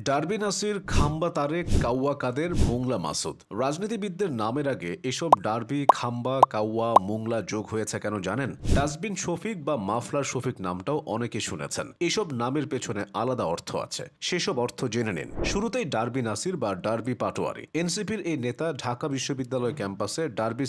Derby Nasir, খাম্বা তারেক, কাউয়া কাদের, মোংলা মাসুদ। রাজনীতিবিদদের নামের আগে এসব ডারবি, খাম্বা, কাউয়া, মোংলা যোগ হয়েছে কেন জানেন? ডাস্টবিন শফিক বা মাফলার শফিক নামটাও অনেকে শুনেছেন। এসব নামের পেছনে আলাদা অর্থ আছে, সেসব অর্থ জেনে নিন। শুরুতেই ডারবি নাসির বা ডারবি পাটোয়ারি। এনসিপির এই নেতা ঢাকা বিশ্ববিদ্যালয় ক্যাম্পাসে ডারবি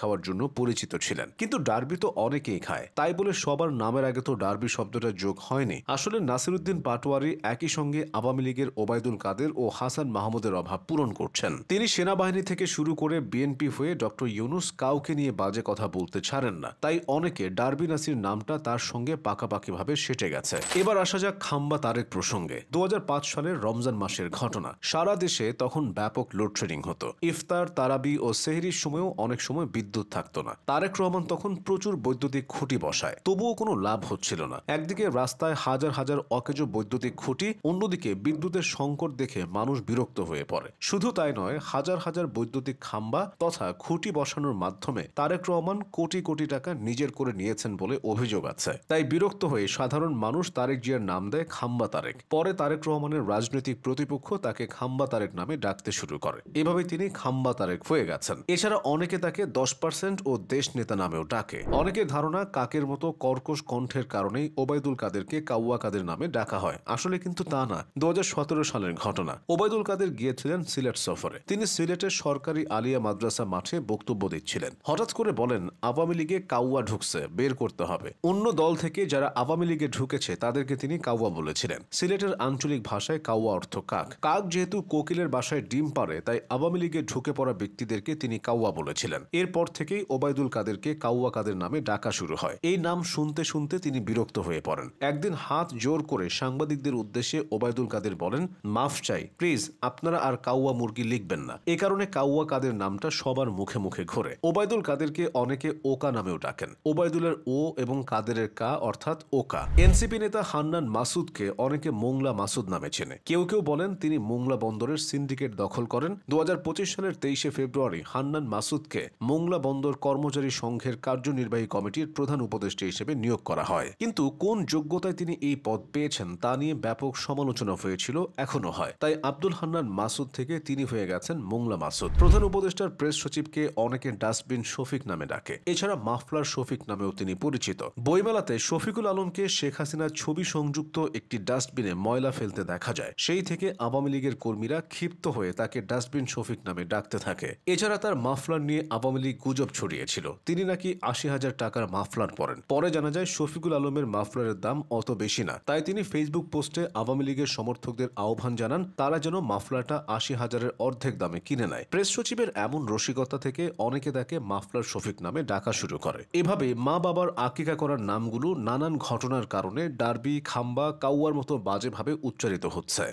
খাওয়ার জন্য পরিচিত ছিলেন। কিন্তু ডার্বি তো অনেকেই খায়, তাই বলে সবার নামের আগে তো ডার্বি শব্দটা যোগ হয়নি। আসলে নাসিরউদ্দিন পাটোয়ারি একই সঙ্গে আওয়ামী লীগের ওবায়দুল কাদের ও হাসান মাহমুদের অভাব পূরণ করছেন। তিনি সেনাবাহিনী থেকে শুরু করে বিএনপি হয়ে ডক্টর ইউনুস কাউকে নিয়ে বাজে কথা বলতে ছাড়েন না, তাই অনেকে ডার্বি নাসির নামটা তার সঙ্গে পাকাপাকিভাবে সেটে গেছে। এবার আসা যাক খাম্বা তারেক প্রসঙ্গে। ২০০৫ সালের রমজান মাসের ঘটনা। সারা দেশে তখন ব্যাপক লোডশেডিং হতো। ইফতার, তারাবি ও সেহরির সময়ও অনেক সময় বিদ্যুৎ থাকতো না। তারেক রহমান তখন প্রচুর বৈদ্যুতিক খুঁটি বসায়, তবুও কোনো লাভ হচ্ছিল না। একদিকে রাস্তায় হাজার হাজার অকেজো বৈদ্যুতিক খুঁটি, অন্যদিকে বিদ্যুতের সংকট দেখে মানুষ বিরক্ত হয়ে পড়ে। শুধু তাই নয়, হাজার হাজার বৈদ্যুতিক খাম্বা তথা খুঁটি বসানোর মাধ্যমে তারেক রহমান কোটি কোটি টাকা নিজের করে নিয়েছেন বলে অভিযোগ আছে। তাই বিরক্ত হয়ে সাধারণ মানুষ তারেক জিয়ার নাম দেয় খাম্বা তারেক। পরে তারেক রহমানের রাজনৈতিক প্রতিপক্ষ তাকে খাম্বা তারেক নামে ডাকতে শুরু করে। এভাবে তিনি খাম্বা তারেক হয়ে গেছেন। এছাড়া অনেকে তাকে 10% ও দেশ নেতা নামেও ডাকে। অনেকের ধারণা কাকের মতো কর্কশ কণ্ঠের কারণেই ওবায়দুল কাদেরকে কাউয়া কাদের নামে ডাকা হয়। আসলে কিন্তু তা না। ২০১৭ সালের ঘটনা। ওবায়দুল কাদের গিয়েছিলেন সিলেট সফরে। তিনি সিলেটের সরকারি আলিয়া মাদ্রাসা মাঠে বক্তব্য দিচ্ছিলেন। হঠাৎ করে বলেন, আওয়ামী লীগে কাউয়া ঢুকছে, বের করতে হবে। অন্য দল থেকে যারা আওয়ামী লীগে ঢুকেছে তাদেরকে তিনি কাউয়া বলেছিলেন। সিলেটের আঞ্চলিক ভাষায় কাউয়া অর্থ কাক। কাক যেহেতু কোকিলের বাসায় ডিম পারে, তাই আওয়ামী লীগে ঢুকে পড়া ব্যক্তিদেরকে তিনি কাউয়া বলেছিলেন। এরপর থেকেই ওবায়দুল কাদেরকে কাউয়া কাদের নামে ডাকা শুরু হয়। এই নাম শুনতে শুনতে তিনি বিরক্ত হয়ে পড়েন। একদিন হাত জোর করে সাংবাদিকদের উদ্দেশ্যে ওবায়দুল কাদের বলেন, মাফ চাই, প্লিজ আপনারা আর কাউয়া মুরগি লিখবেন না। এ কারণে কাউয়া কাদের নামটা সবার মুখে মুখে ঘোরে। ওবায়দুল কাদেরকে অনেকে ওকা নামেও ডাকেন। ওবায়দুলের ও এবং কাদেরের কা অর্থাৎ ওকা। এনসিপি নেতা হান্নান মাসুদকে অনেকে মোংলা মাসুদ নামে চেনে। কেউ কেউ বলেন তিনি মোংলা বন্দরের সিন্ডিকেট দখল করেন। ২০২৫ সালের ২৩শে ফেব্রুয়ারি হান্নান মাসুদকে মোংলা বন্দর কর্মচারী সংঘের কার্যনির্বাহী কমিটির প্রধান উপদেষ্টা হিসেবে নিয়োগ করা হয়। কিন্তু কোন যোগ্যতায় তিনি এই পদ পেয়েছেন তা নিয়ে ব্যাপক সমালোচনা হয়েছিল, এখনো হয়। তাই আব্দুল হান্নান মাসুদ থেকে তিনি হয়ে গেছেন মোংলা মাসুদ। প্রধান উপদেষ্টার প্রেস সচিবকে অনেকে ডাস্টবিন শফিক নামে ডাকে। এছাড়া মাফলার শফিক নামেও তিনি পরিচিত। বইমেলাতে শফিকুল আলমকে শেখ হাসিনার ছবি সংযুক্ত একটি ডাস্টবিনে ময়লা ফেলতে দেখা যায়। সেই থেকে আওয়ামী লীগের কর্মীরা ক্ষিপ্ত হয়ে তাকে ডাস্টবিন শফিক নামে ডাকতে থাকে। এছাড়া তার মাফলার নিয়ে আওয়ামী লীগ গুজব ছড়িয়েছিল। তিনি নাকি ৮০,০০০ টাকার মাফলার পরেন। পরে জানা যায় শফিকুল আলমের মাফলারের দাম অত বেশি না। তাই তিনি ফেসবুক পোস্টে আওয়ামী লীগের সমর্থকদের আহ্বান জানান তারা যেন মাফলারটা ৮০,০০০-এর অর্ধেক দামে কিনে নেয়। প্রেস সচিবের এমন রসিকতা থেকে অনেকে তাকে মাফলার শফিক নামে ডাকা শুরু করে। এভাবে মা বাবার আকিকা করার নামগুলো নানান ঘটনার কারণে ডার্বি, খাম্বা, কাউয়ার মতো বাজেভাবে উচ্চারিত হচ্ছে।